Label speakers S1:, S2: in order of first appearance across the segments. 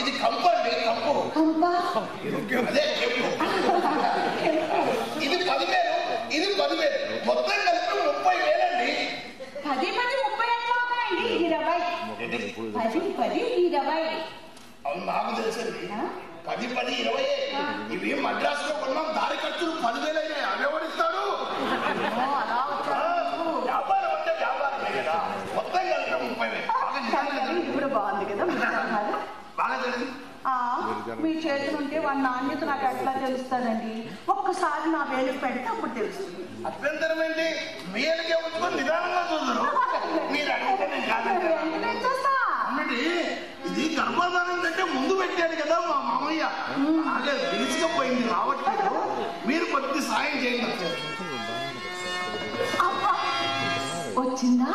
S1: ఇది కంపు అండి, కంపు. అదే కెంపు. ఇది 10,000, ఇది 10,000, మొత్తం కలిపి 30,000 అండి.
S2: 10 30 ఎట్లా ఉన్నాయండి? 20. 10 20.
S1: అవును, నాకు తెలుసండి. 10 20 ఇవి మద్రాసులో కొన్నాం. దారి ఖర్చులు 10,000 అయినాయి. అవెవడిస్తాడు? వ్యాపారం అంటే వ్యాపారమే కదా. మొత్తం కలిపి 30,000.
S2: ఇప్పుడు బాగుంది కదా
S1: బాగా తెలియదు.
S2: మీ చేతులు ఉంటే వాడి నాణ్యత నాకు ఎట్లా తెలుస్తుందండి? ఒక్కసారి నా వేలుకు పెడితే అప్పుడు తెలుస్తుంది.
S1: అభ్యంతరం ఏంటి? వేలుకే ఉంచుకొని నిదానంగా చూద్దరు. మీరు అడిగితే నేను కాదండి. ఇది గర్భధానం కంటే ముందు పెట్టాడు కదా మా మామయ్య. అలాగే పిలిచికపోయింది రావట్లేదు. మీరు కొద్ది సాయం చేయండి.
S2: వచ్చిందా?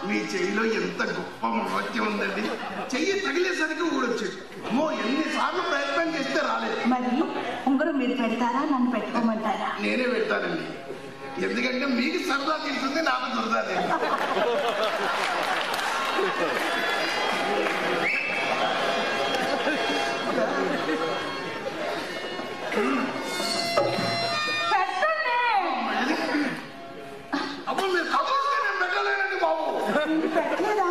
S1: మీ చెయ్యిలో ఎంత గొప్ప మహత్యం ఉందండి. చెయ్యి తగిలేసరికి ఊడొచ్చేది. అమ్మో, ఎన్నిసార్లు ప్రయత్నం చేస్తే రాలేదు.
S2: మరి ఉంగరం మీరు పెడతారా, నన్ను పెట్టుకోమంటారా?
S1: నేనే పెడతానండి. ఎందుకంటే మీకు సరదా తీరుతుంది, నాకు దురదా లేదు. అప్పుడు మీరు కబుర్స్తే నేను పెట్టలేనండి బాబు.
S2: పెట్టలేదా?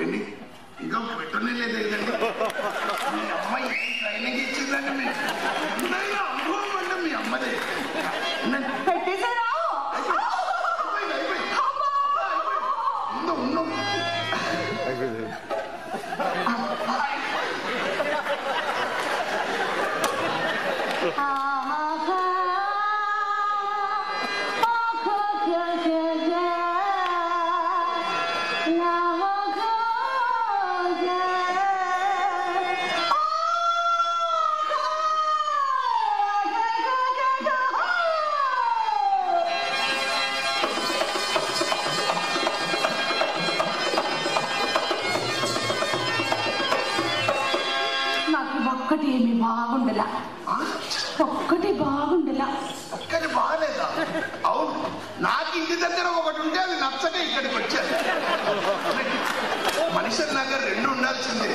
S1: ఏంటి ఇంకా పెట్టనే లేదు? మీ అమ్మాయి ట్రైనింగ్ ఇచ్చిందండి. మీకు అనుభవం అంటే మీ అమ్మదే.
S2: పెట్టేశారా? ఒక్కటి ఏమి బాగుండలా. ఒక్కటి బాగుండలా.
S1: ఒక్కటి బాగలేదా? అవును, నాకు ఇంటి దగ్గర ఒకటి ఉంటే అది నచ్చక ఇక్కడికి వచ్చాను. మనిషి దగ్గర 2 ఉండాల్సింది.